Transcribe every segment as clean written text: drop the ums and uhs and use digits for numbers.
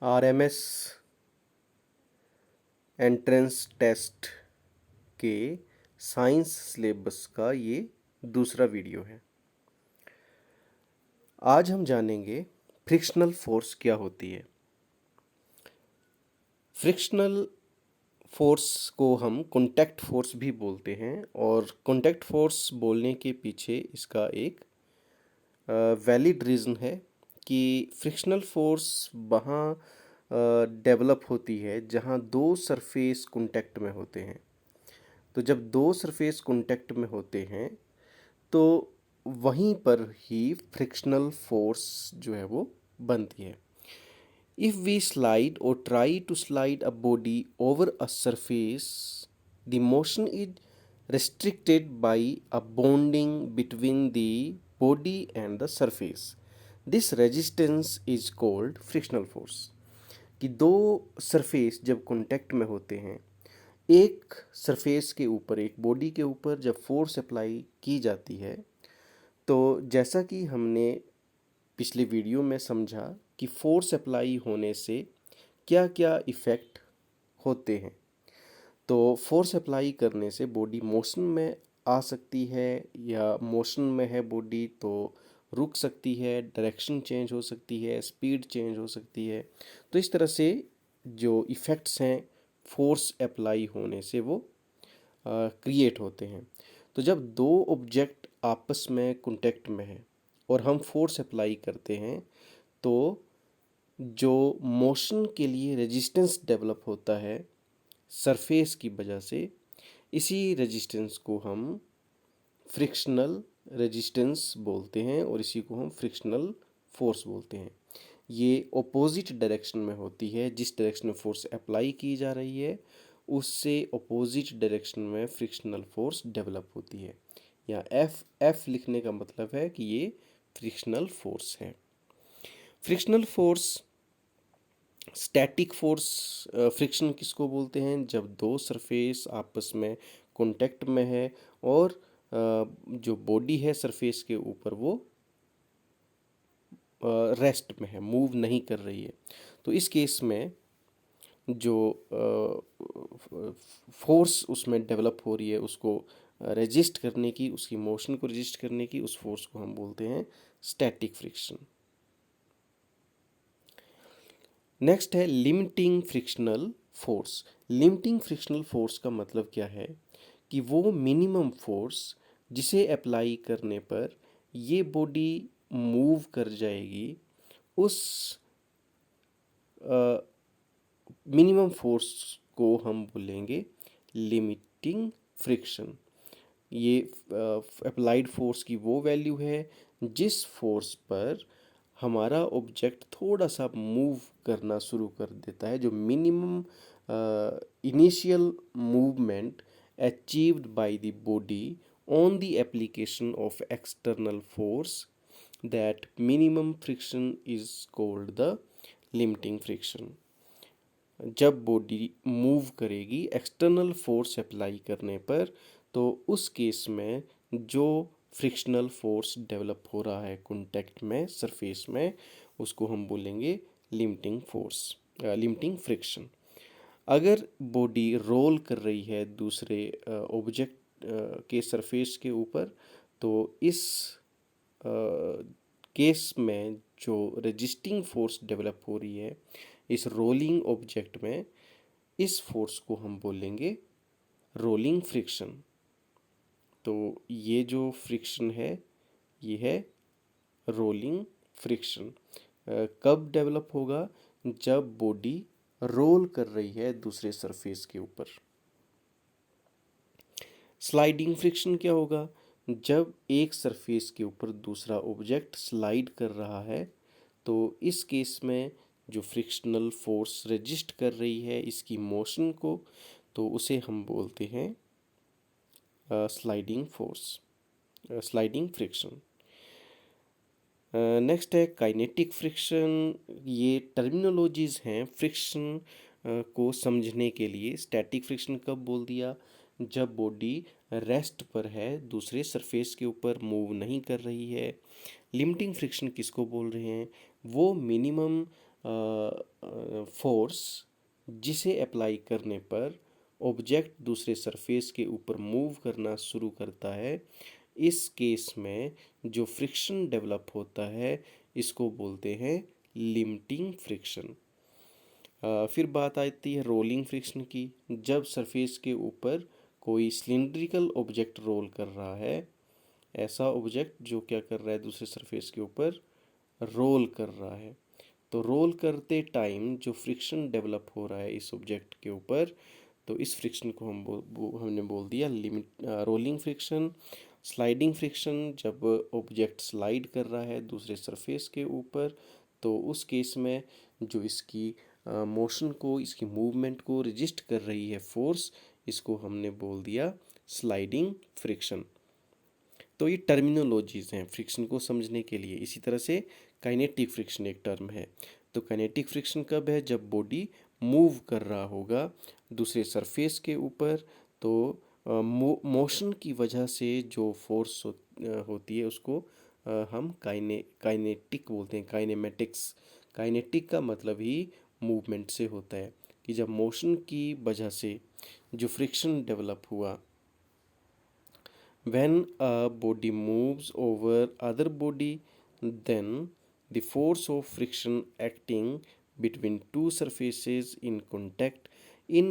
RMS entrance test के science syllabus का ये दूसरा वीडियो है। आज हम जानेंगे फ्रिक्शनल फोर्स क्या होती है। फ्रिक्शनल फोर्स को हम कॉन्टैक्ट फोर्स भी बोलते हैं और कॉन्टैक्ट फोर्स बोलने के पीछे इसका एक वैलिड रीज़न है कि फ्रिक्शनल फोर्स वहाँ डेवलप होती है जहाँ दो सरफेस कॉन्टैक्ट में होते हैं। तो जब दो सरफेस कॉन्टैक्ट में होते हैं तो वहीं पर ही फ्रिक्शनल फोर्स जो है वो बनती है। If we slide or try to slide a body over a surface, the motion is restricted by a bonding between the body and the surface. This resistance is called frictional force. कि दो surface जब contact में होते हैं, एक surface के ऊपर एक बॉडी के ऊपर जब फोर्स अप्लाई की जाती है तो जैसा कि हमने पिछले वीडियो में समझा कि फोर्स अप्लाई होने से क्या क्या इफ़ेक्ट होते हैं। तो फोर्स अप्लाई करने से बॉडी मोशन में आ सकती है या मोशन में है बॉडी तो रुक सकती है, डायरेक्शन चेंज हो सकती है, स्पीड चेंज हो सकती है। तो इस तरह से जो इफ़ेक्ट्स हैं फोर्स अप्लाई होने से वो क्रिएट होते हैं। तो जब दो ऑब्जेक्ट आपस में कांटेक्ट में हैं और हम फोर्स अप्लाई करते हैं तो जो मोशन के लिए रेजिस्टेंस डेवलप होता है सरफेस की वजह से, इसी रेजिस्टेंस को हम फ्रिक्शनल रेजिस्टेंस बोलते हैं और इसी को हम फ्रिक्शनल फोर्स बोलते हैं। ये ऑपोजिट डायरेक्शन में होती है, जिस डायरेक्शन में फोर्स अप्लाई की जा रही है उससे ऑपोजिट डायरेक्शन में फ्रिक्शनल फोर्स डेवलप होती है। या एफ लिखने का मतलब है कि ये फ्रिक्शनल फोर्स है। Frictional force static force friction किसको बोलते हैं? जब दो सरफेस आपस में कांटेक्ट में है और जो बॉडी है सरफेस के ऊपर वो रेस्ट में है, मूव नहीं कर रही है। तो इस केस में जो फोर्स उसमें डेवलप हो रही है उसको रेजिस्ट करने की, उसकी मोशन को रेजिस्ट करने की, उस फोर्स को हम बोलते हैं स्टैटिक फ्रिक्शन। नेक्स्ट है limiting frictional force. Limiting frictional force का मतलब क्या है कि वो मिनिमम फोर्स जिसे अप्लाई करने पर ये बॉडी मूव कर जाएगी, उस मिनिमम फोर्स को हम बोलेंगे लिमिटिंग फ्रिक्शन। ये अप्लाइड फोर्स की वो वैल्यू है जिस फोर्स पर हमारा ऑब्जेक्ट थोड़ा सा मूव करना शुरू कर देता है, जो minimum initial movement achieved by the body on the application of external force, that minimum friction is called the limiting friction. जब बॉडी मूव करेगी एक्सटर्नल फोर्स अप्लाई करने पर तो उस केस में जो फ्रिक्शनल फोर्स डेवलप हो रहा है कांटेक्ट में सरफेस में, उसको हम बोलेंगे लिमिटिंग फोर्स, लिमिटिंग फ्रिक्शन। अगर बॉडी रोल कर रही है दूसरे ऑब्जेक्ट के सरफेस के ऊपर तो इस केस में जो रेजिस्टिंग फोर्स डेवलप हो रही है इस रोलिंग ऑब्जेक्ट में, इस फोर्स को हम बोलेंगे रोलिंग फ्रिक्शन। तो ये जो फ्रिक्शन है ये है रोलिंग फ्रिक्शन। कब डेवलप होगा? जब बॉडी रोल कर रही है दूसरे सरफेस के ऊपर। स्लाइडिंग फ्रिक्शन क्या होगा? जब एक सरफेस के ऊपर दूसरा ऑब्जेक्ट स्लाइड कर रहा है तो इस केस में जो फ्रिक्शनल फोर्स रेजिस्ट कर रही है इसकी मोशन को, तो उसे हम बोलते हैं sliding force, sliding friction. Next है काइनेटिक फ्रिक्शन। ये टर्मिनोलॉजीज़ हैं फ्रिक्शन को समझने के लिए। स्टैटिक फ्रिक्शन कब बोल दिया? जब बॉडी रेस्ट पर है, दूसरे सरफेस के ऊपर मूव नहीं कर रही है। लिमिटिंग फ्रिक्शन किसको बोल रहे हैं? वो मिनिमम फोर्स जिसे अप्लाई करने पर ऑब्जेक्ट दूसरे सरफेस के ऊपर मूव करना शुरू करता है, इस केस में जो फ्रिक्शन डेवलप होता है इसको बोलते हैं लिमिटिंग फ्रिक्शन। फिर बात आती है रोलिंग फ्रिक्शन की। जब सरफेस के ऊपर कोई सिलिंड्रिकल ऑब्जेक्ट रोल कर रहा है, ऐसा ऑब्जेक्ट जो क्या कर रहा है, दूसरे सरफेस के ऊपर रोल कर रहा है, तो रोल करते टाइम जो फ्रिक्शन डेवलप हो रहा है इस ऑब्जेक्ट के ऊपर, तो इस फ्रिक्शन को हमने बोल दिया रोलिंग फ्रिक्शन। स्लाइडिंग फ्रिक्शन, जब ऑब्जेक्ट स्लाइड कर रहा है दूसरे सरफेस के ऊपर, तो उस केस में जो इसकी मोशन को, इसकी मूवमेंट को रजिस्ट कर रही है फोर्स, इसको हमने बोल दिया स्लाइडिंग फ्रिक्शन। तो ये टर्मिनोलॉजीज हैं फ्रिक्शन को समझने के लिए। इसी तरह से काइनेटिक फ्रिक्शन एक टर्म है। तो काइनेटिक फ्रिक्शन कब है, जब बॉडी मूव कर रहा होगा दूसरे सरफेस के ऊपर, तो मोशन की वजह से जो फोर्स होती है उसको हम काइनेटिक बोलते हैं, काइनेमेटिक्स। काइनेटिक का मतलब ही मूवमेंट से होता है कि जब मोशन की वजह से जो फ्रिक्शन डेवलप हुआ, when a body moves over other body, then the force of friction acting between two surfaces in contact in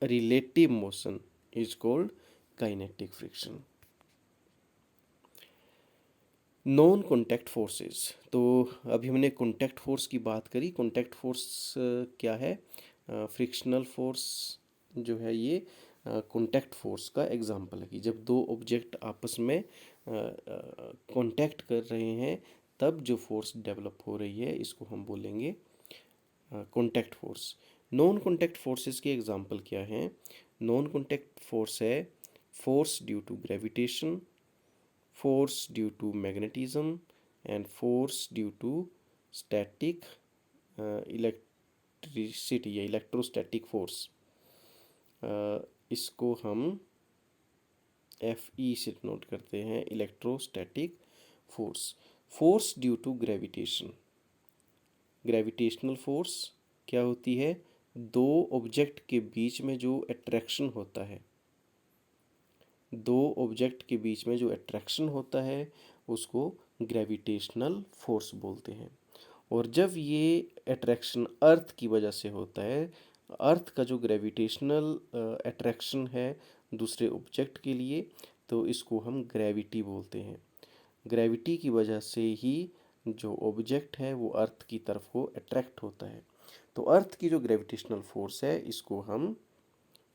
relative motion is called kinetic friction. Non contact forces, तो अभी हमने contact force की बात करी। Contact force क्या है, frictional force जो है ये कॉन्टैक्ट फोर्स का एग्जांपल है कि जब दो ऑब्जेक्ट आपस में कॉन्टैक्ट कर रहे हैं तब जो फोर्स डेवलप हो रही है इसको हम बोलेंगे contact force. Non contact forces के एग्जांपल क्या हैं? नॉन कॉन्टैक्ट फोर्स है force due to gravitation, force due to magnetism and force due to static electricity या इलेक्ट्रोस्टैटिक फोर्स। इसको हम FE से नोट करते हैं, electrostatic force. Force due to gravitation, gravitational force क्या होती है, दो ऑब्जेक्ट के बीच में जो अट्रैक्शन होता है, दो ऑब्जेक्ट के बीच में जो अट्रैक्शन होता है उसको ग्रेविटेशनल फोर्स बोलते हैं। और जब ये अट्रैक्शन अर्थ की वजह से होता है, अर्थ का जो ग्रेविटेशनल अट्रैक्शन है दूसरे ऑब्जेक्ट के लिए, तो इसको हम ग्रेविटी बोलते हैं। ग्रेविटी की वजह से ही जो ऑब्जेक्ट है वो अर्थ की तरफ को अट्रैक्ट होता है। तो अर्थ की जो ग्रेविटेशनल फोर्स है इसको हम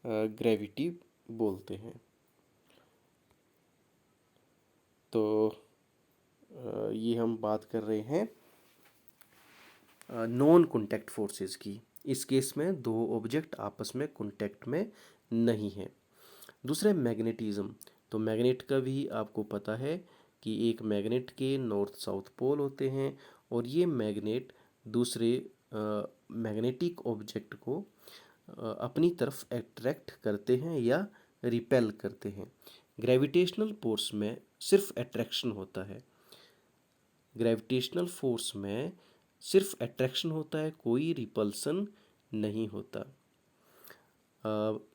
ग्रेविटी बोलते हैं। तो ये हम बात कर रहे हैं नॉन कॉन्टैक्ट फोर्सेस की। इस केस में दो ऑब्जेक्ट आपस में कॉन्टैक्ट में नहीं है। दूसरा मैग्नेटिज्म, तो मैग्नेट का भी आपको पता है कि एक मैग्नेट के नॉर्थ साउथ पोल होते हैं और ये मैग्नेट दूसरे मैग्नेटिक ऑब्जेक्ट को अपनी तरफ अट्रैक्ट करते हैं या रिपेल करते हैं। ग्रेविटेशनल फोर्स में सिर्फ अट्रैक्शन होता है, ग्रेविटेशनल फोर्स में सिर्फ अट्रैक्शन होता है, कोई रिपल्सन नहीं होता।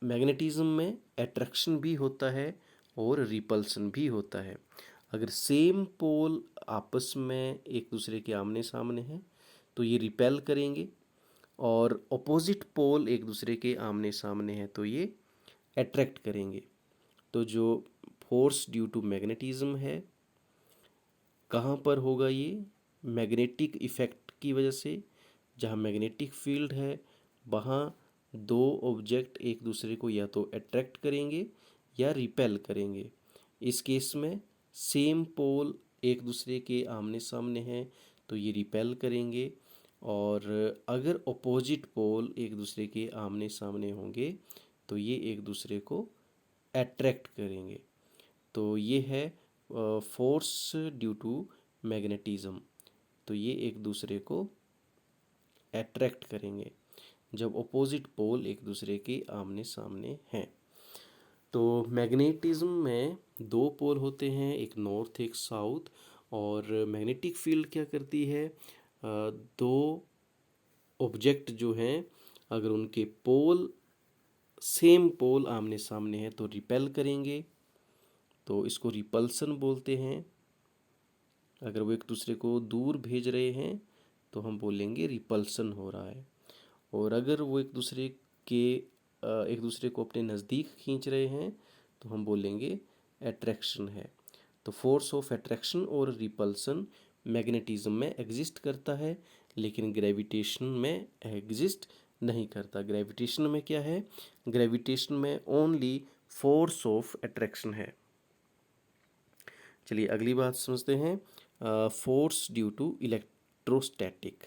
मैग्नेटिज्म में अट्रैक्शन भी होता है और रिपल्सन भी होता है। अगर सेम पोल आपस में एक दूसरे के आमने सामने हैं तो ये रिपेल करेंगे, और अपोजिट पोल एक दूसरे के आमने सामने हैं तो ये अट्रैक्ट करेंगे। तो जो फोर्स ड्यू टू मैग्नेटिज्म है, कहाँ पर होगा ये? मैग्नेटिक इफ़ेक्ट की वजह से, जहाँ मैग्नेटिक फील्ड है वहाँ दो ऑब्जेक्ट एक दूसरे को या तो अट्रैक्ट करेंगे या रिपेल करेंगे। इस केस में सेम पोल एक दूसरे के आमने सामने हैं तो ये रिपेल करेंगे, और अगर अपोजिट पोल एक दूसरे के आमने सामने होंगे तो ये एक दूसरे को अट्रैक्ट करेंगे। तो ये है फोर्स ड्यू टू मैग्नेटिज्म। तो ये एक दूसरे को अट्रैक्ट करेंगे जब अपोजिट पोल एक दूसरे के आमने सामने हैं। तो मैग्नेटिज्म में दो पोल होते हैं, एक नॉर्थ एक साउथ, और मैग्नेटिक फील्ड क्या करती है, दो ऑब्जेक्ट जो हैं अगर उनके पोल सेम पोल आमने सामने है तो रिपेल करेंगे, तो इसको रिपल्सन बोलते हैं। अगर वो एक दूसरे को दूर भेज रहे हैं तो हम बोलेंगे रिपल्सन हो रहा है। और अगर वो एक दूसरे को अपने नज़दीक खींच रहे हैं तो हम बोलेंगे एट्रैक्शन है। तो फोर्स ऑफ एट्रैक्शन और रिपल्सन मैग्नेटिज्म में एग्जिस्ट करता है, लेकिन ग्रेविटेशन में एग्जिस्ट नहीं करता। ग्रेविटेशन में क्या है? ग्रेविटेशन में ओनली फोर्स ऑफ एट्रैक्शन है। चलिए अगली बात समझते हैं, फोर्स ड्यू टू इलेक्ट्रोस्टैटिक।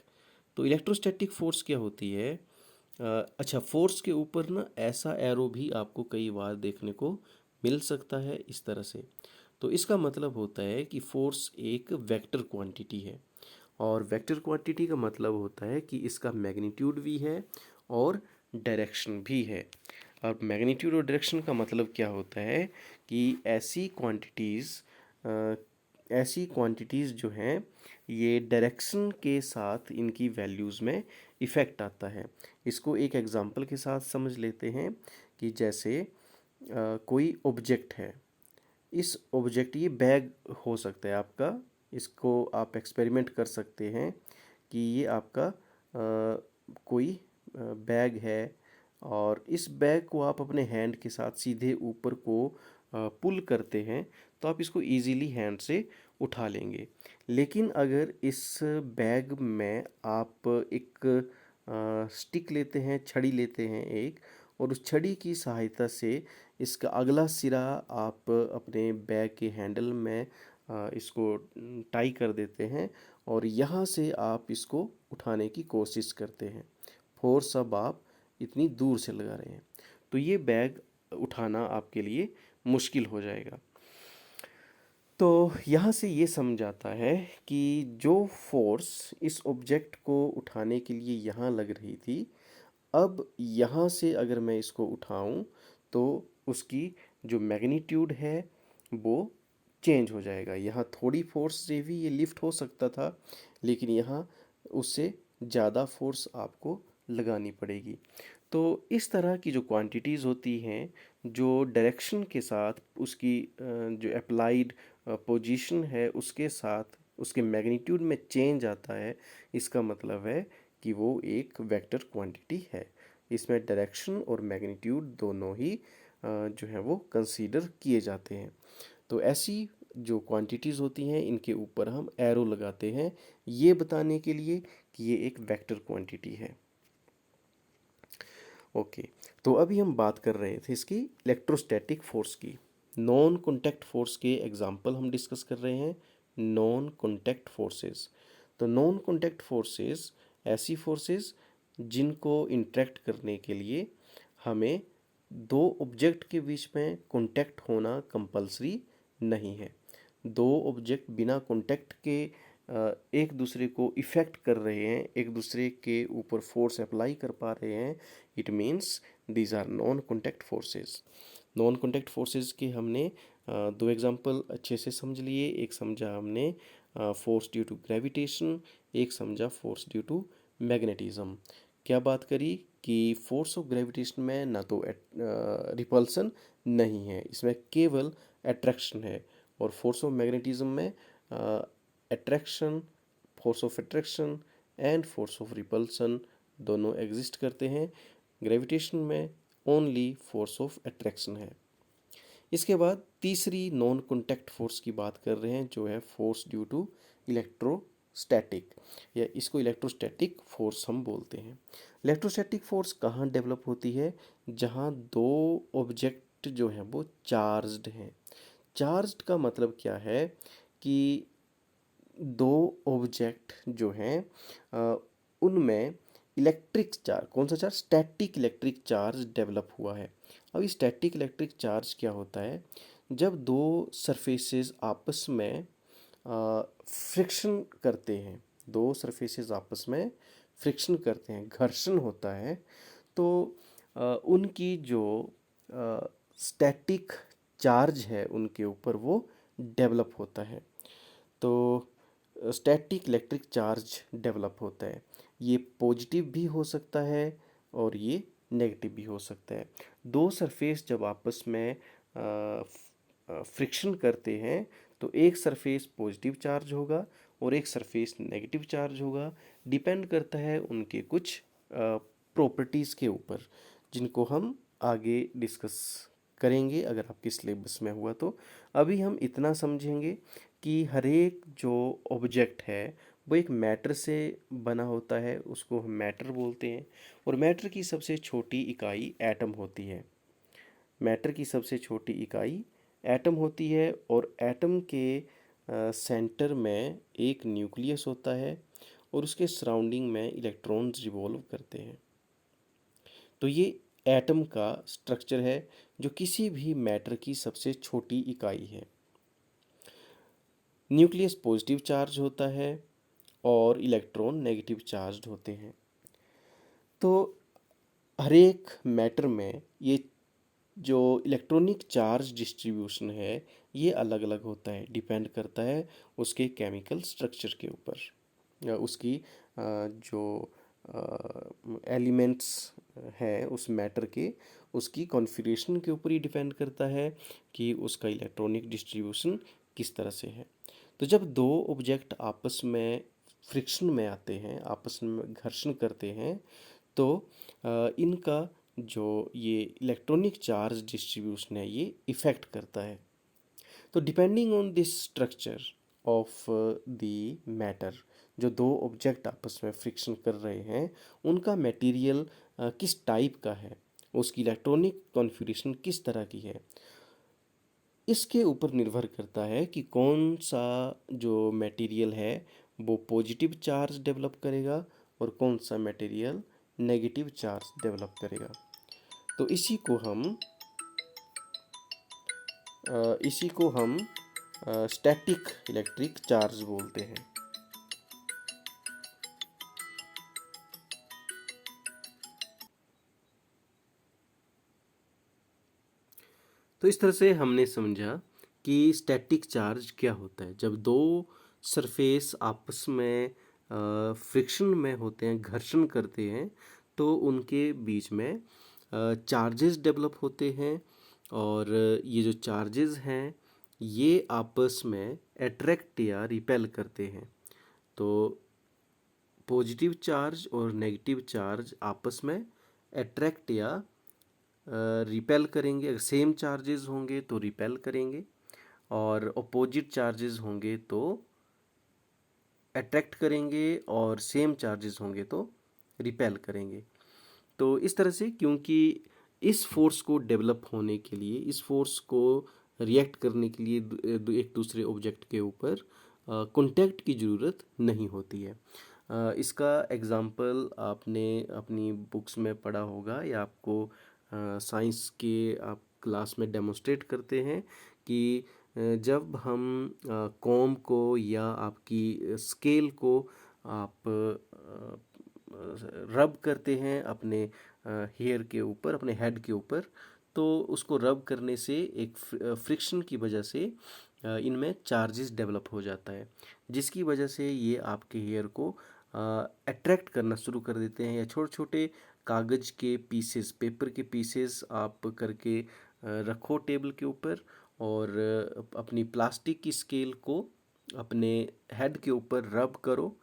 तो इलेक्ट्रोस्टैटिक फोर्स क्या होती है? अच्छा, फोर्स के ऊपर ना ऐसा एरो भी आपको कई बार देखने को मिल सकता है इस तरह से। तो इसका मतलब होता है कि फोर्स एक वेक्टर क्वांटिटी है, और वेक्टर क्वांटिटी का मतलब होता है कि इसका मैग्नीट्यूड भी है और डायरेक्शन भी है। अब मैग्नीट्यूड और डायरेक्शन का मतलब क्या होता है कि ऐसी क्वांटिटीज़ जो हैं ये डायरेक्शन के साथ इनकी वैल्यूज़ में इफ़ेक्ट आता है। इसको एक एग्जांपल के साथ समझ लेते हैं कि जैसे कोई ऑब्जेक्ट है, इस ऑब्जेक्ट ये बैग हो सकता है आपका, इसको आप एक्सपेरिमेंट कर सकते हैं कि ये आपका कोई बैग है, और इस बैग को आप अपने हैंड के साथ सीधे ऊपर को पुल करते हैं तो आप इसको इजीली हैंड से उठा लेंगे। लेकिन अगर इस बैग में आप एक स्टिक लेते हैं, छड़ी लेते हैं एक, और उस छड़ी की सहायता से इसका अगला सिरा आप अपने बैग के हैंडल में इसको टाई कर देते हैं, और यहाँ से आप इसको उठाने की कोशिश करते हैं। फोर्स अब आप इतनी दूर से लगा रहे हैं तो ये बैग उठाना आपके लिए मुश्किल हो जाएगा। तो यहाँ से ये समझ आता है कि जो फोर्स इस ऑब्जेक्ट को उठाने के लिए यहाँ लग रही थी, अब यहाँ से अगर मैं इसको उठाऊं तो उसकी जो मैग्नीट्यूड है वो चेंज हो जाएगा। यहाँ थोड़ी फोर्स से भी ये लिफ्ट हो सकता था, लेकिन यहाँ उससे ज़्यादा फोर्स आपको लगानी पड़ेगी। तो इस तरह की जो क्वांटिटीज़ होती हैं, जो डायरेक्शन के साथ उसकी जो अप्लाइड पोजीशन है उसके साथ उसके मैग्नीट्यूड में चेंज आता है, इसका मतलब है कि वो एक वेक्टर क्वांटिटी है। इसमें डायरेक्शन और मैग्नीट्यूड दोनों ही जो है वो कंसीडर किए जाते हैं। तो ऐसी जो क्वांटिटीज़ होती हैं इनके ऊपर हम एरो लगाते हैं ये बताने के लिए कि ये एक वेक्टर क्वांटिटी है। ओके, तो अभी हम बात कर रहे थे इसकी इलेक्ट्रोस्टैटिक फोर्स की। नॉन कॉन्टैक्ट फोर्स के एग्जांपल हम डिस्कस कर रहे हैं, नॉन कॉन्टैक्ट फोर्सेस। तो नॉन कॉन्टैक्ट फोर्सेस ऐसी फोर्सेस जिनको इंटरेक्ट करने के लिए हमें दो ऑब्जेक्ट के बीच में कॉन्टैक्ट होना कंपलसरी नहीं है। दो ऑब्जेक्ट बिना कॉन्टैक्ट के एक दूसरे को इफ़ेक्ट कर रहे हैं, एक दूसरे के ऊपर फोर्स अप्लाई कर पा रहे हैं, it means these are non contact forces. Non contact forces के हमने दो एग्जांपल अच्छे से समझ लिए। एक समझा हमने फोर्स ड्यू टू ग्रेविटेशन, एक समझा फोर्स ड्यू टू मैग्नेटिज्म। क्या बात करी कि फोर्स ऑफ ग्रेविटेशन में ना तो रिपल्सन नहीं है, इसमें केवल अट्रैक्शन है, और फोर्स ऑफ मैग्नेटिज्म में attraction, force of attraction and force of repulsion दोनों एग्जिस्ट करते हैं। ग्रेविटेशन में ओनली फोर्स ऑफ अट्रैक्शन है। इसके बाद तीसरी नॉन कॉन्टैक्ट फोर्स की बात कर रहे हैं जो है फोर्स ड्यू टू इलेक्ट्रोस्टैटिक, या इसको इलेक्ट्रोस्टैटिक फोर्स हम बोलते हैं। इलेक्ट्रोस्टैटिक फोर्स कहाँ डेवलप होती है? जहाँ दो ऑब्जेक्ट जो हैं वो चार्ज्ड हैं। चार्ज्ड का मतलब क्या है कि दो ऑब्जेक्ट जो हैं उनमें इलेक्ट्रिक चार्ज, कौन सा charge? Static electric charge develop हुआ है। अब इस स्टैटिक इलेक्ट्रिक चार्ज क्या होता है? जब दो सरफेसेस आपस में फ्रिक्शन करते हैं, दो सरफेसेस आपस में फ्रिक्शन करते हैं, घर्षण होता है, तो उनकी जो स्टैटिक चार्ज है उनके ऊपर वो डेवलप होता है। तो स्टैटिक इलेक्ट्रिक चार्ज डेवलप होता है। ये पॉजिटिव भी हो सकता है और ये नेगेटिव भी हो सकता है। दो सरफेस जब आपस में फ्रिक्शन करते हैं तो एक सरफेस पॉजिटिव चार्ज होगा और एक सरफेस नेगेटिव चार्ज होगा। डिपेंड करता है उनके कुछ प्रॉपर्टीज़ के ऊपर, जिनको हम आगे डिस्कस करेंगे अगर आपके सिलेबस में हुआ तो। अभी हम इतना समझेंगे कि हर एक जो ऑब्जेक्ट है वो एक मैटर से बना होता है, उसको हम मैटर बोलते हैं। और मैटर की सबसे छोटी इकाई एटम होती है। मैटर की सबसे छोटी इकाई एटम होती है और एटम के सेंटर में एक न्यूक्लियस होता है और उसके सराउंडिंग में इलेक्ट्रॉन्स रिवॉल्व करते हैं। तो ये एटम का स्ट्रक्चर है जो किसी भी मैटर की सबसे छोटी इकाई है। न्यूक्लियस पॉजिटिव चार्ज होता है और इलेक्ट्रॉन नेगेटिव चार्ज होते हैं। तो हर एक मैटर में ये जो इलेक्ट्रॉनिक चार्ज डिस्ट्रीब्यूशन है ये अलग अलग होता है, डिपेंड करता है उसके केमिकल स्ट्रक्चर के ऊपर, या उसकी जो एलिमेंट्स हैं उस मैटर के, उसकी कॉन्फ़िगरेशन के ऊपर ही डिपेंड करता है कि उसका इलेक्ट्रॉनिक डिस्ट्रीब्यूशन किस तरह से है। तो जब दो ऑब्जेक्ट आपस में फ्रिक्शन में आते हैं, आपस में घर्षण करते हैं, तो इनका जो ये इलेक्ट्रॉनिक चार्ज डिस्ट्रीब्यूशन है ये इफ़ेक्ट करता है। तो depending on this structure of the matter, जो दो ऑब्जेक्ट आपस में फ्रिक्शन कर रहे हैं उनका मटेरियल किस टाइप का है, उसकी इलेक्ट्रॉनिक कॉन्फ़िगरेशन किस तरह की है, इसके ऊपर निर्भर करता है कि कौन सा जो मटेरियल है वो पॉजिटिव चार्ज डेवलप करेगा और कौन सा मटेरियल नेगेटिव चार्ज डेवलप करेगा। तो इसी को हम स्टैटिक इलेक्ट्रिक चार्ज बोलते हैं। तो इस तरह से हमने समझा कि स्टैटिक चार्ज क्या होता है। जब दो सरफेस आपस में फ्रिक्शन में होते हैं, घर्षण करते हैं, तो उनके बीच में चार्जेस डेवलप होते हैं और ये जो चार्जेस हैं ये आपस में अट्रैक्ट या रिपेल करते हैं। तो पॉजिटिव चार्ज और नेगेटिव चार्ज आपस में अट्रैक्ट या रिपेल करेंगे। अगर सेम चार्जेस होंगे तो रिपेल करेंगे और अपोजिट चार्जेस होंगे तो अट्रैक्ट करेंगे और सेम चार्जेस होंगे तो रिपेल करेंगे। तो इस तरह से, क्योंकि इस फोर्स को डेवलप होने के लिए, इस फोर्स को रिएक्ट करने के लिए एक दूसरे ऑब्जेक्ट के ऊपर कांटेक्ट की ज़रूरत नहीं होती है। इसका एग्जांपल आपने अपनी बुक्स में पढ़ा होगा या आपको साइंस के आप क्लास में डेमोस्ट्रेट करते हैं कि जब हम कॉम को या आपकी स्केल को आप रब करते हैं अपने हेयर के ऊपर, अपने हेड के ऊपर, तो उसको रब करने से एक फ्रिक्शन की वजह से इनमें चार्जेस डेवलप हो जाता है, जिसकी वजह से ये आपके हेयर को अट्रैक्ट करना शुरू कर देते हैं। या छोटे छोटे कागज़ के पीसेस, पेपर के पीसेस आप करके रखो टेबल के ऊपर और अपनी प्लास्टिक की स्केल को अपने हेड के ऊपर रब करो।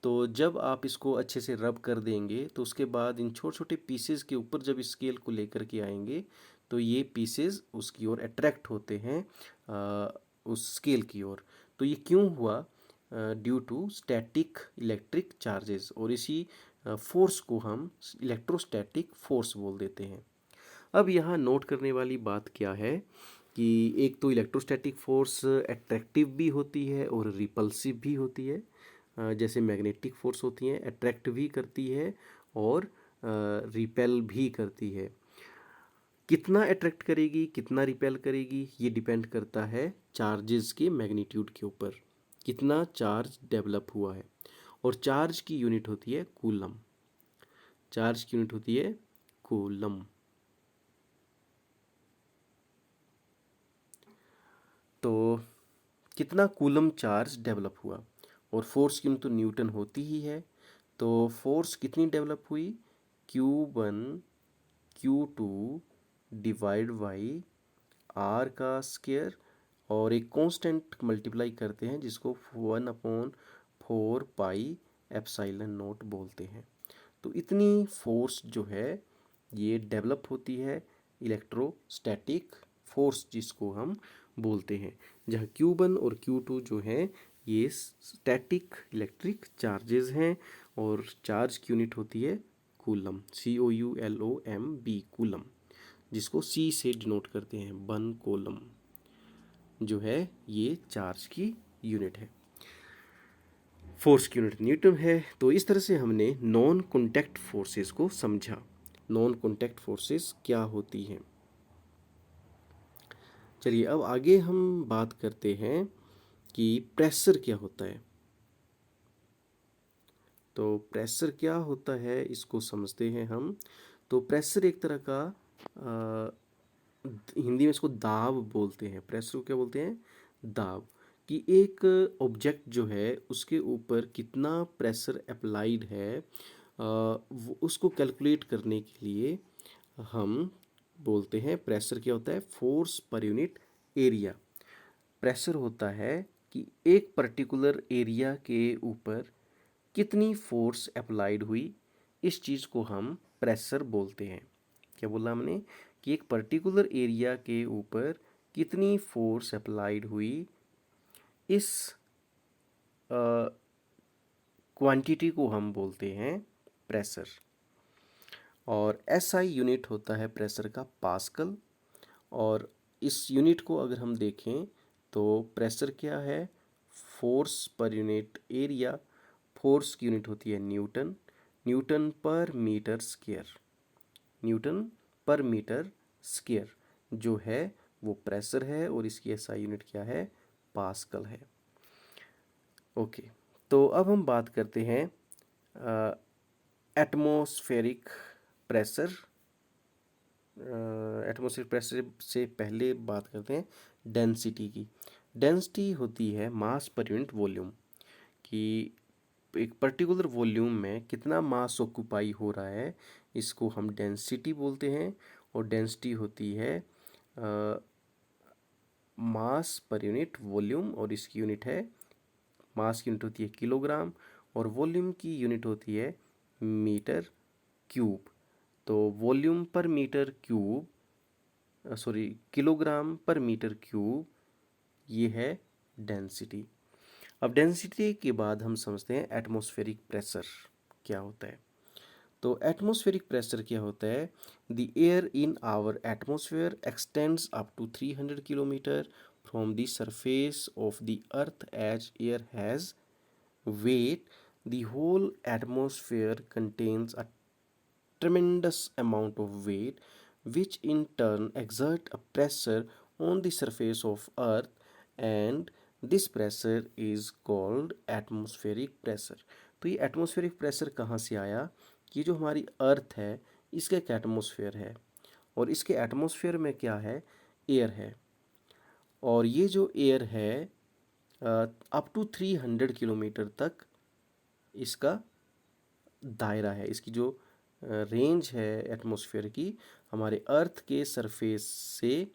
तो जब आप इसको अच्छे से रब कर देंगे तो उसके बाद इन छोटे छोटे पीसेस के ऊपर जब इस स्केल को लेकर के आएंगे तो ये पीसेस उसकी ओर अट्रैक्ट होते हैं, उस स्केल की ओर। तो ये क्यों हुआ? Due to static electric charges, और इसी फोर्स को हम इलेक्ट्रोस्टैटिक फोर्स बोल देते हैं। अब यहाँ नोट करने वाली बात क्या है कि एक तो इलेक्ट्रोस्टैटिक फोर्स अट्रैक्टिव भी होती है और रिपल्सिव भी होती है। जैसे मैग्नेटिक फोर्स होती है, अट्रैक्ट भी करती है और रिपेल भी करती है। कितना अट्रैक्ट करेगी, कितना रिपेल करेगी, ये डिपेंड करता है चार्जेस के मैग्नीट्यूड के ऊपर, कितना चार्ज डेवलप हुआ है। और चार्ज की यूनिट होती है कूलम। चार्ज की यूनिट होती है कूलम। तो कितना कूलम चार्ज डेवलप हुआ, और फोर्स की यूनिट तो न्यूटन होती ही है। तो फोर्स कितनी डेवलप हुई, Q1 Q2 divide by R का स्क्वायर और एक कांस्टेंट मल्टीप्लाई करते हैं जिसको 1/4 पाई एप्सिलॉन नॉट बोलते हैं। तो इतनी फोर्स जो है ये डेवलप होती है, इलेक्ट्रोस्टैटिक फोर्स जिसको हम बोलते हैं, जहाँ Q1 और Q2 जो है ये स्टैटिक इलेक्ट्रिक चार्जेस हैं और चार्ज की यूनिट होती है कूलम, COULOMB कूलम, जिसको C से डिनोट करते हैं, 1 कूलम जो है ये चार्ज की यूनिट है, फोर्स की यूनिट न्यूटन है। तो इस तरह से हमने नॉन कॉन्टैक्ट फोर्सेस को समझा। नॉन कॉन्टैक्ट फोर्सेस क्या होती हैं। चलिए अब आगे हम बात करते हैं कि प्रेशर क्या होता है। तो प्रेशर क्या होता है इसको समझते हैं हम। तो प्रेशर एक तरह का हिंदी में इसको दाब बोलते हैं। प्रेशर को क्या बोलते हैं, दाब, कि एक ऑब्जेक्ट जो है उसके ऊपर कितना प्रेशर अप्लाइड है उसको कैलकुलेट करने के लिए हम बोलते हैं प्रेशर क्या होता है, force per unit area. Pressure होता है कि एक पर्टिकुलर एरिया के ऊपर कितनी फोर्स अप्लाइड हुई, इस चीज़ को हम प्रेशर बोलते हैं। क्या बोला हमने, कि एक पर्टिकुलर एरिया के ऊपर कितनी फोर्स अप्लाइड हुई, इस क्वांटिटी को हम बोलते हैं प्रेशर। और SI यूनिट होता है प्रेशर का पास्कल। और इस यूनिट को अगर हम देखें तो प्रेशर क्या है, force per unit area, force की यूनिट होती है न्यूटन, न्यूटन पर मीटर स्क्वायर, न्यूटन पर मीटर स्क्वायर जो है वो प्रेशर है, और इसकी SI यूनिट क्या है, पास्कल है। ओके, तो अब हम बात करते हैं एटमॉस्फेरिक प्रेशर। एटमॉस्फेरिक प्रेशर से पहले बात करते हैं डेंसिटी की। डेंसिटी होती है मास पर यूनिट वॉल्यूम, कि एक पर्टिकुलर वॉल्यूम में कितना मास ऑक्यूपाई हो रहा है, इसको हम डेंसिटी बोलते हैं। और डेंसिटी होती है मास पर यूनिट वॉल्यूम, और इसकी यूनिट है, मास की यूनिट होती है किलोग्राम और वॉल्यूम की यूनिट होती है मीटर क्यूब। तो वॉल्यूम पर मीटर क्यूब, सॉरी, किलोग्राम पर मीटर क्यूब, ये है डेंसिटी। अब डेंसिटी के बाद हम समझते हैं एटमॉस्फेरिक प्रेशर क्या होता है। तो एटमॉस्फेरिक प्रेशर क्या होता है, the air in our atmosphere extends up to 300 kilometre from the surface of the earth as air has weight. The whole atmosphere contains a tremendous amount of weight, which in turn exert a pressure on the surface of Earth, and this pressure is called atmospheric pressure. तो ये atmospheric pressure कहाँ से आया, कि जो हमारी अर्थ है इसका एक एटमॉस्फेयर है, और इसके एटमॉस्फेयर में क्या है, एयर है। और ये जो एयर है अप टू 300 किलोमीटर तक इसका दायरा है, इसकी जो रेंज है एटमॉस्फेयर की, हमारे अर्थ के सरफेस से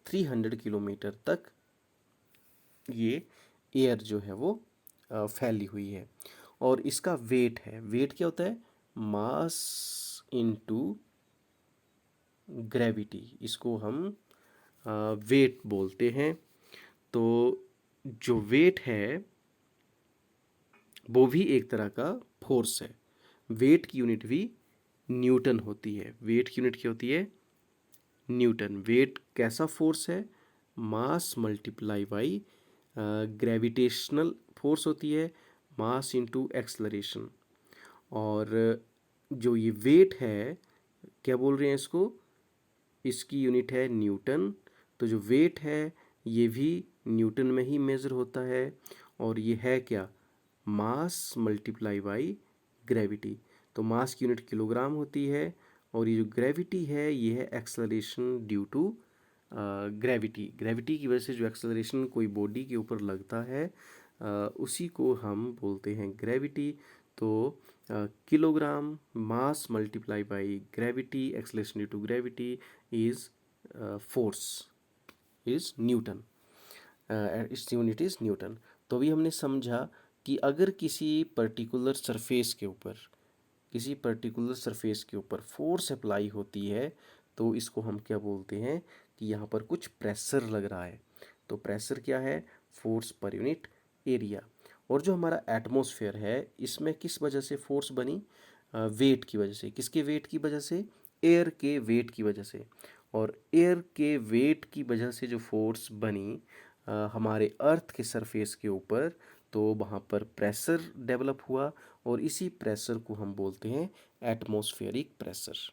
300 किलोमीटर तक ये एयर जो है वो फैली हुई है। और इसका वेट है, वेट क्या होता है, मास इनटू ग्रेविटी, इसको हम वेट बोलते हैं। तो जो वेट है वो भी एक तरह का फोर्स है। वेट की यूनिट भी न्यूटन होती है। वेट की यूनिट क्या होती है, न्यूटन। वेट कैसा फोर्स है, मास मल्टीप्लाई बाई ग्रेविटेशनल फोर्स होती है, मास इनटू एक्सलरेशन। और जो ये वेट है क्या बोल रहे हैं इसको, इसकी यूनिट है न्यूटन। तो जो वेट है ये भी न्यूटन में ही मेज़र होता है, और ये है क्या, मास मल्टीप्लाई बाई ग्रेविटी। तो मास की यूनिट किलोग्राम होती है, और ये जो ग्रेविटी है ये है acceleration due to gravity. Gravity की वजह से जो एक्सेलरेशन कोई बॉडी के ऊपर लगता है उसी को हम बोलते हैं ग्रेविटी। तो kilogram mass multiply by gravity acceleration due to gravity is force is newton, its unit is newton. तो अभी हमने समझा कि अगर किसी पर्टिकुलर सरफेस के ऊपर फोर्स अप्लाई होती है तो इसको हम क्या बोलते हैं कि यहाँ पर कुछ प्रेशर लग रहा है। तो प्रेशर क्या है? Force per unit area. और जो हमारा एटमॉस्फेयर है इसमें किस वजह से फोर्स बनी? वेट की वजह से। किसके वेट की वजह से? एयर के वेट की वजह से। और एयर के वेट की वजह से जो फोर्स बनी हमारे अर्थ के सरफेस के ऊपर, तो वहाँ पर प्रेशर डेवलप हुआ और इसी प्रेशर को हम बोलते हैं atmospheric pressure.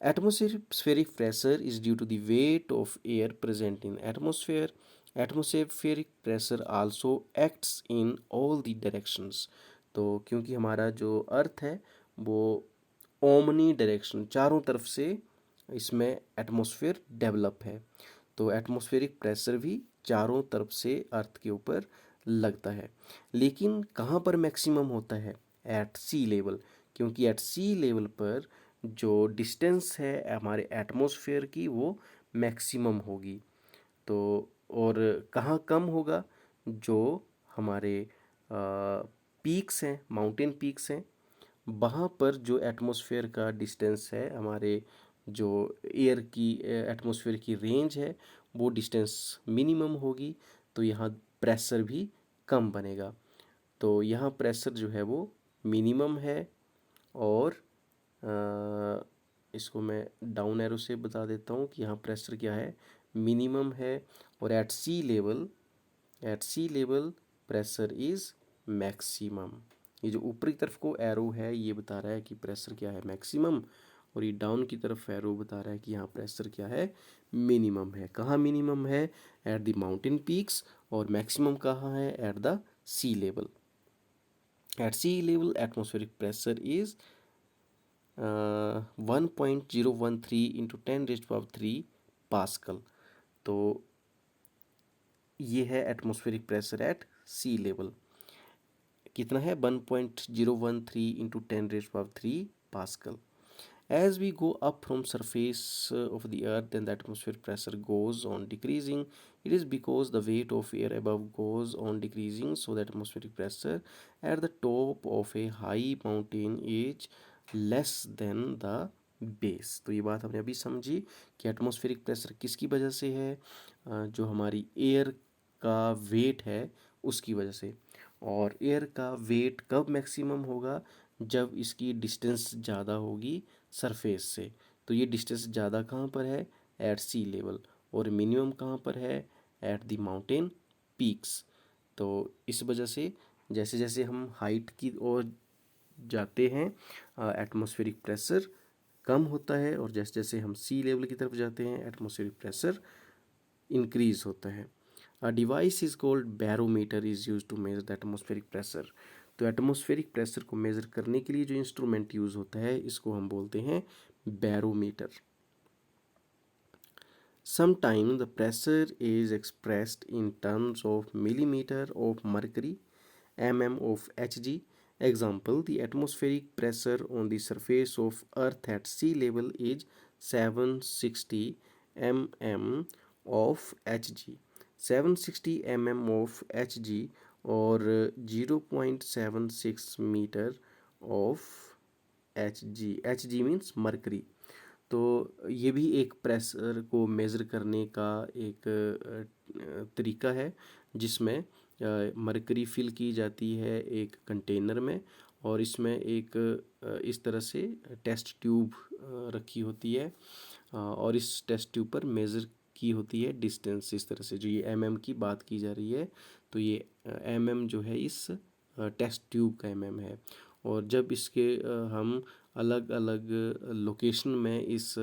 Atmospheric pressure is due to the weight of air present in atmosphere. Atmospheric pressure also acts in all the directions. तो क्योंकि हमारा जो अर्थ है वो ओमनी डायरेक्शन, चारों तरफ से इसमें एटमॉस्फेयर डेवलप है, तो एटमॉस्फेरिक प्रेशर भी चारों तरफ से अर्थ के ऊपर लगता है। लेकिन कहाँ पर मैक्सिमम होता है? एट सी लेवल, क्योंकि एट सी लेवल पर जो डिस्टेंस है हमारे एटमॉस्फेयर की वो मैक्सिमम होगी। तो और कहाँ कम होगा? जो हमारे पीक्स हैं, माउंटेन पीक्स हैं, वहाँ पर जो एटमॉस्फेयर का डिस्टेंस है, हमारे जो एयर की एटमॉस्फेयर की रेंज है वो डिस्टेंस मिनिमम होगी, तो यहाँ प्रेशर भी कम बनेगा। तो यहाँ प्रेशर जो है वो मिनिमम है। और इसको मैं डाउन एरो से बता देता हूँ कि यहाँ प्रेशर क्या है? मिनिमम है। और at sea level pressure is maximum. ये जो ऊपरी तरफ को एरो है ये बता रहा है कि प्रेशर क्या है? मैक्सिमम। और ये डाउन की तरफ एरो बता रहा है कि यहाँ प्रेशर क्या है? मिनिमम है। कहाँ मिनिमम है? At the mountain peaks. और मैक्सिमम कहाँ है? At the sea level. At sea level atmospheric pressure is 1.013 into 10⁻³ pascal. तो ये है atmospheric pressure at sea level. कितना है? 1.013 into 10⁻³ pascal. As we go up from surface of the earth, then the atmospheric pressure goes on decreasing. It is because the weight of air above goes on decreasing, so the atmospheric pressure at the top of a high mountain is less than the base. तो ये बात हमने अभी समझी कि atmospheric pressure किसकी वजह से है? जो हमारी एयर का वेट है उसकी वजह से। और एयर का वेट कब मैक्सिमम होगा? जब इसकी डिस्टेंस ज़्यादा होगी सरफेस से। तो ये डिस्टेंस ज़्यादा कहाँ पर है? Eight sea level. और मिनिमम कहाँ पर है? At the mountain peaks. तो इस वजह से जैसे जैसे हम हाइट की ओर जाते हैं एटमॉस्फेरिक प्रेशर कम होता है, और जैसे जैसे हम सी लेवल की तरफ जाते हैं एटमॉस्फेरिक प्रेशर इंक्रीज होता है। A device is called barometer is use to measure the atmospheric pressure. तो एटमॉस्फेरिक प्रेशर को मेज़र करने के लिए जो इंस्ट्रूमेंट यूज़ होता है इसको हम बोलते हैं barometer. Sometimes the pressure is expressed in terms of millimeter of mercury, mm of Hg. Example, the atmospheric pressure on the surface of Earth at sea level is 760 mm of Hg. 760 mm of Hg और 0.76 metre of Hg means mercury. तो ये भी एक pressure को measure करने का एक तरीका है जिसमें मरकरी फिल की जाती है एक कंटेनर में, और इसमें एक इस तरह से टेस्ट ट्यूब रखी होती है, और इस टेस्ट ट्यूब पर मेज़र की होती है डिस्टेंस। इस तरह से जो ये mm की बात की जा रही है, तो ये mm जो है इस टेस्ट ट्यूब का mm है। और जब इसके हम अलग अलग लोकेशन में इस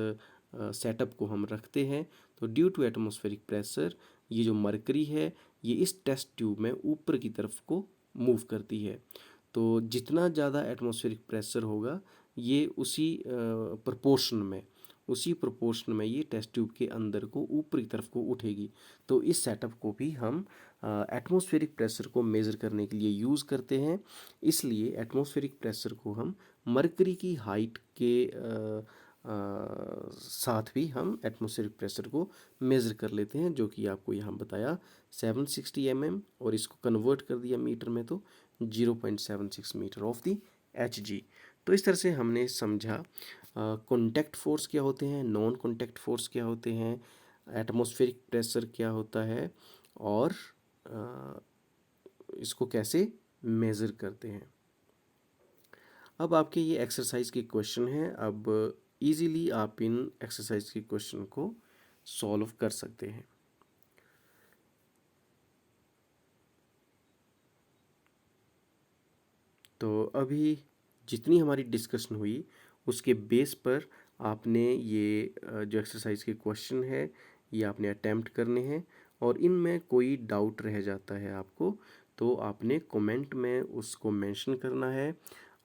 सेटअप को हम रखते हैं, तो ड्यू टू एटमॉस्फेरिक प्रेशर ये जो मरकरी है ये इस टेस्ट ट्यूब में ऊपर की तरफ को मूव करती है। तो जितना ज़्यादा एटमॉस्फेरिक प्रेशर होगा ये उसी प्रोपोर्शन में ये टेस्ट ट्यूब के अंदर को ऊपरी तरफ को उठेगी। तो इस सेटअप को भी हम एटमॉस्फेरिक प्रेशर को मेज़र करने के लिए यूज़ करते हैं। इसलिए एटमॉस्फेरिक प्रेशर को हम मरकरी की हाइट के साथ भी हम एटमॉस्फेरिक प्रेशर को मेज़र कर लेते हैं, जो कि आपको यहाँ बताया 760 mm, और इसको कन्वर्ट कर दिया मीटर में तो 0.76 मीटर ऑफ दी Hg। तो इस तरह से हमने समझा कॉन्टैक्ट फोर्स क्या होते हैं, नॉन कॉन्टैक्ट फोर्स क्या होते हैं, एटमॉस्फेरिक प्रेशर क्या होता है, और इसको कैसे मेज़र करते हैं। अब आपके ये एक्सरसाइज के क्वेश्चन हैं। अब इजीली आप इन एक्सरसाइज के क्वेश्चन को सॉल्व कर सकते हैं। तो अभी जितनी हमारी डिस्कशन हुई उसके बेस पर आपने ये जो एक्सरसाइज के क्वेश्चन है ये आपने अटेम्प्ट करने हैं, और इनमें कोई डाउट रह जाता है आपको तो आपने कमेंट में उसको मेंशन करना है,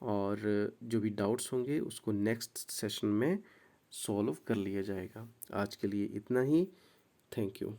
और जो भी डाउट्स होंगे उसको नेक्स्ट सेशन में सॉल्व कर लिया जाएगा। आज के लिए इतना ही। Thank you.